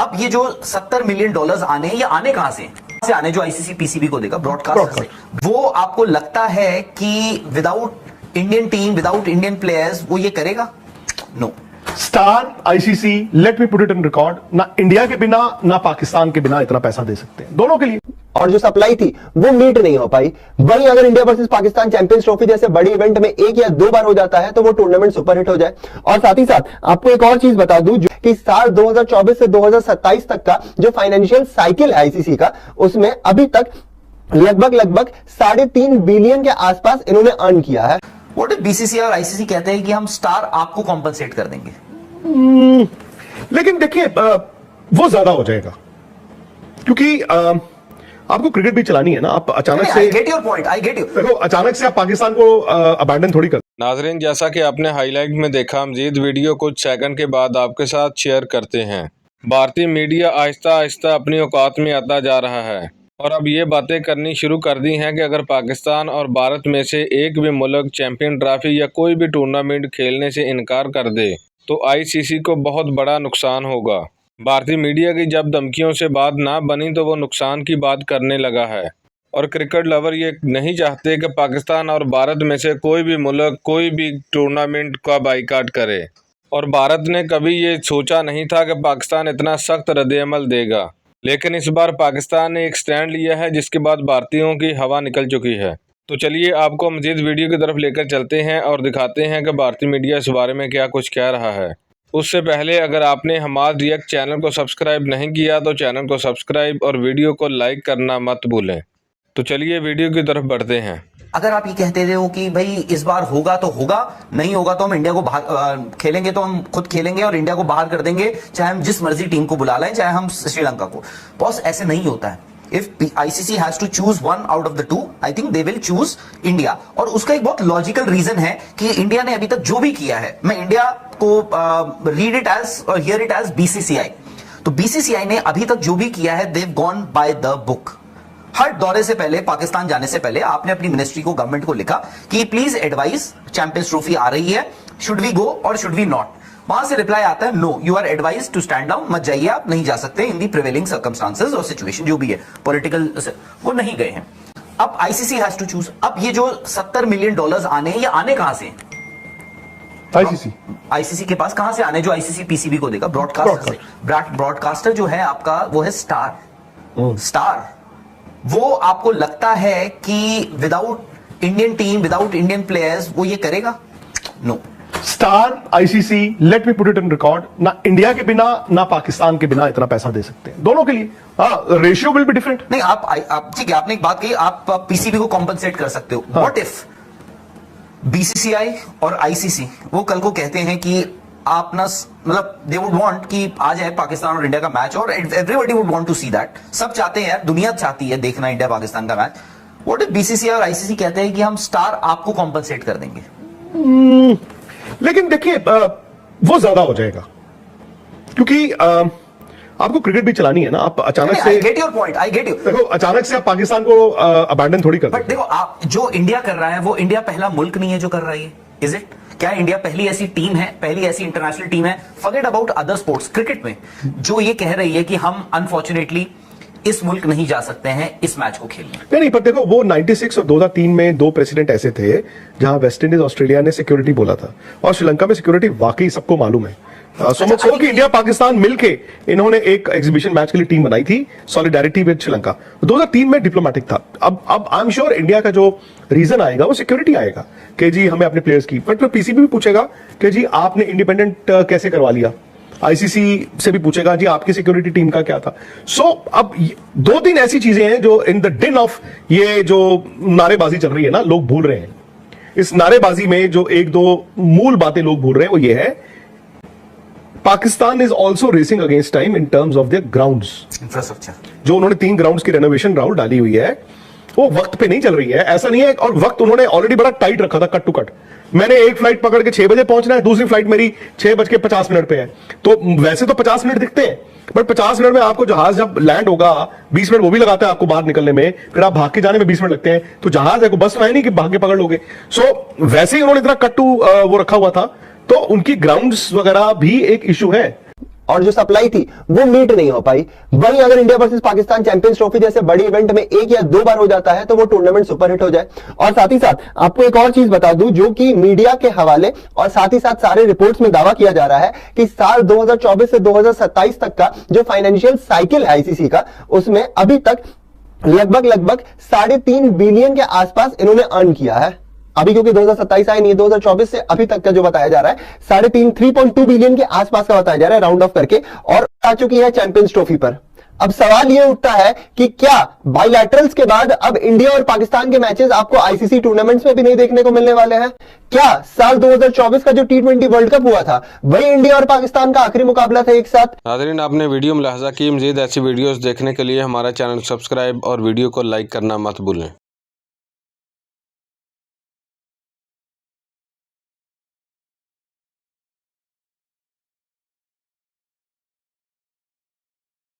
अब ये जो $70 मिलियन आने हैं, ये आने कहां से आने? जो आईसीसी पीसीबी को देगा ब्रॉडकास्ट से। वो आपको लगता है कि without Indian team, without Indian players वो ये करेगा? No. Star ICC, let me put it in record, ना इंडिया के बिना ना पाकिस्तान के बिना इतना पैसा दे सकते हैं, दोनों के लिए। और जो सप्लाई थी वो मीट नहीं हो पाई। वहीं अगर India versus Pakistan champions trophy जैसे बड़ी इवेंट में एक या दो बार हो जाता है तो वो टूर्नामेंट सुपरहिट हो जाए। और साथ ही साथ आपको एक और चीज बता दूं कि साल 2024 से 2027 तक का जो फाइनेंशियल साइकिल है आईसीसी का, उसमें अभी तक लगभग 3.5 बिलियन के आसपास इन्होंने अर्न किया है। व्हाट इफ बीसीसीआई और आईसीसी कहते हैं कि हम स्टार आपको कॉम्पनसेट कर देंगे? लेकिन देखिए वो ज्यादा हो जाएगा, क्योंकि आपको क्रिकेट भी चलानी है ना। आप अचानक से, I get your point, I get you, देखो अचानक से आप पाकिस्तान को अबैंडन थोड़ी कर। नाजरीन, जैसा कि आपने हाईलाइट में देखा, मजीद वीडियो कुछ सेकंड के बाद आपके साथ शेयर करते हैं। भारतीय मीडिया आहिस्ता आहिस्ता अपनी औकात में आता जा रहा है और अब ये बातें करनी शुरू कर दी हैं कि अगर पाकिस्तान और भारत में से एक भी मुल्क चैंपियन ट्रॉफी या कोई भी टूर्नामेंट खेलने से इनकार कर दे तो आईसीसी को बहुत बड़ा नुकसान होगा। भारतीय मीडिया की जब धमकियों से बात ना बनी तो वो नुकसान की बात करने लगा है और क्रिकेट लवर ये नहीं चाहते कि पाकिस्तान और भारत में से कोई भी मुल्क कोई भी टूर्नामेंट का बाइकाट करे। और भारत ने कभी ये सोचा नहीं था कि पाकिस्तान इतना सख्त रद्द-ए-अमल देगा, लेकिन इस बार पाकिस्तान ने एक स्टैंड लिया है जिसके बाद भारतीयों की हवा निकल चुकी है। तो चलिए आपको मजीद वीडियो की तरफ लेकर चलते हैं और दिखाते हैं कि भारतीय मीडिया इस बारे में क्या कुछ कह रहा है। उससे पहले अगर आपने हमारा रिएक्ट चैनल को सब्सक्राइब नहीं किया तो चैनल को सब्सक्राइब और वीडियो को लाइक करना मत भूलें। तो चलिए वीडियो की तरफ बढ़ते हैं। अगर आप ये कहते हो कि भाई इस बार होगा तो होगा, नहीं होगा तो हम इंडिया को बाहर खेलेंगे, तो हम खुद खेलेंगे और इंडिया को बाहर कर देंगे, चाहे हम जिस मर्जी टीम को बुला लें, चाहे हम श्रीलंका को। बॉस, ऐसे नहीं होता है। If ICC has to choose one out of the two, I think they will choose India। और उसका एक बहुत लॉजिकल रीजन है कि इंडिया ने अभी तक जो भी किया है, मैं इंडिया को रीड इट एज और हियर इट एज बीसीसीआई। तो बीसीसीआई ने अभी तक जो भी किया है, they've gone by the book। हर दौरे से पहले, पाकिस्तान जाने से पहले आपने अपनी मिनिस्ट्री को, गवर्नमेंट को लिखा कि प्लीज एडवाइस, चैंपियंस ट्रॉफी आ रही है, शुड वी गो और शुड वी नॉट। वहां से रिप्लाई आता है, no, you are advise to stand down, मत जाइए, आप नहीं जा सकते इन दी प्रिवेलिंग सर्कमस्टांसेस और सिचुएशन जो भी है पॉलिटिकल, वो नहीं गए हैं। अब आईसीसी हैज टू चूज। अब ये जो $70 मिलियन आने हैं, ये आने कहां से? आईसीसी के पास कहां से आने? जो आईसीसी पीसीबी को देगा ब्रॉडकास्टर से। ब्रॉडकास्टर जो है आपका, वो है स्टार। वो आपको लगता है कि without Indian team, without Indian players वो ये करेगा? No. Star ICC, let me put it in record, ना इंडिया के बिना ना पाकिस्तान के बिना इतना पैसा दे सकते हैं, दोनों के लिए। हाँ, रेशियो विल बी डिफरेंट। नहीं, आप ठीक है, आपने एक बात कही, आप पीसीबी को कॉम्पनसेट कर सकते हो। व्हाट इफ बीसीसीआई और आईसीसी वो कल को कहते हैं कि आप ना, मतलब दे वुड वांट कि आ जाए पाकिस्तान और इंडिया का मैच, और everybody would want to see that. सब चाहते हैं यार, दुनिया चाहती है देखना इंडिया पाकिस्तान का मैच। व्हाट इफ बीसीसीआई और आईसीसी कहते हैं कि हम स्टार आपको कॉम्पनसेट कर देंगे? लेकिन देखिए वो ज्यादा हो जाएगा, क्योंकि आपको क्रिकेट भी चलानी है ना। आप अचानक से, I get your point, I get you, देखो अचानक से आप पाकिस्तान को अबैंडन थोड़ी कर। बट देखो, आप जो इंडिया कर रहा है, वो इंडिया पहला मुल्क नहीं है जो कर रहा है, इज इट? क्या इंडिया पहली ऐसी टीम है, पहली ऐसी इंटरनेशनल टीम है, forget about other sports, cricket में, जो ये कह रही है कि हम अनफॉर्चुनेटली इस मुल्क नहीं जा सकते हैं इस मैच को खेलने? नहीं, पर देखो वो 96 और 2003 में दो प्रेसिडेंट ऐसे थे जहां वेस्ट इंडीज, ऑस्ट्रेलिया ने सिक्योरिटी बोला था, और श्रीलंका में सिक्योरिटी वाकई सबको मालूम है। सो कि इंडिया पाकिस्तान मिलके इन्होंने एक एग्जीबिशन मैच के लिए टीम बनाई थी, सॉलिडारिटी विद श्रीलंका। 2003 में डिप्लोमेटिक था। अब आई एम श्योर इंडिया का जो रीजन आएगा वो सिक्योरिटी आएगा कि जी हमें अपने प्लेयर्स की, बट पीसीबी भी पूछेगा कि जी आपने इंडिपेंडेंट कैसे करवा लिया। आईसीसी से भी पूछेगा जी आपकी सिक्योरिटी टीम का क्या था। सो अब 2-3 ऐसी चीजें हैं जो इन द डिन ऑफ ये जो नारेबाजी चल रही है ना, लोग भूल रहे हैं। इस नारेबाजी में जो 1-2 मूल बातें लोग भूल रहे हैं वो ये है, Pakistan is also racing against time in terms of their grounds infrastructure. जो उन्होंने 3 ग्राउंड्स की रेनोवेशन राउंड डाली हुई है, वो वक्त पे नहीं चल रही है, ऐसा नहीं है। और वक्त उन्होंने ऑलरेडी बड़ा टाइट रखा था, कट टू कट। मैंने एक फ्लाइट पकड़ के 6 बजे पहुंचना है, दूसरी फ्लाइट मेरी 6:50 पे है। तो वैसे तो 50 मिनट दिखते हैं, बट 50 मिनट में आपको जहाज जब लैंड होगा 20 मिनट वो भी लगाता है आपको बाहर निकलने में, फिर आप भाग के जाने में 20 मिनट लगते हैं। तो जहाज है, बस है नहीं कि भाग के पकड़ लोगे। सो वैसे ही उन्होंने इतना कट टू वो रखा हुआ था, तो उनकी ग्राउंड्स वगैरह भी एक इशू है। और जो सप्लाई थी वो मीट नहीं हो पाई। वहीं अगर India versus Pakistan champions trophy जैसे बड़ी इवेंट में 1 या 2 बार हो जाता है तो वो टूर्नामेंट सुपरहिट हो जाए। और साथ ही साथ आपको एक और चीज बता दूं जो कि मीडिया के हवाले और साथ ही साथ सारे रिपोर्ट्स में दावा किया जा रहा है कि साल 2024 से 2027 तक का जो फाइनेंशियल साइकिल है आईसीसी का, उसमें अभी तक लगभग 3.5 बिलियन के आसपास इन्होंने अर्न किया है। अभी क्योंकि 2027 आए नहीं, 2024 से अभी तक का जो बताया जा रहा है 3.2 बिलियन के आसपास का बताया जा रहा है राउंड ऑफ करके, और आ चुकी है चैंपियंस ट्रॉफी पर। अब सवाल यह उठता है कि क्या बाइलैटरल्स के बाद अब इंडिया और पाकिस्तान के मैचेस आपको आईसीसी टूर्नामेंट्स में भी नहीं देखने को मिलने वाले हैं? क्या साल 2024 का जो T20 वर्ल्ड कप हुआ था वही इंडिया और पाकिस्तान का आखिरी मुकाबला था एक साथ? नाज़रीन, आपने वीडियो मुलाहजा की। मज़ीद ऐसी वीडियोस देखने के लिए हमारा चैनल सब्सक्राइब और वीडियो को लाइक करना मत भूलें।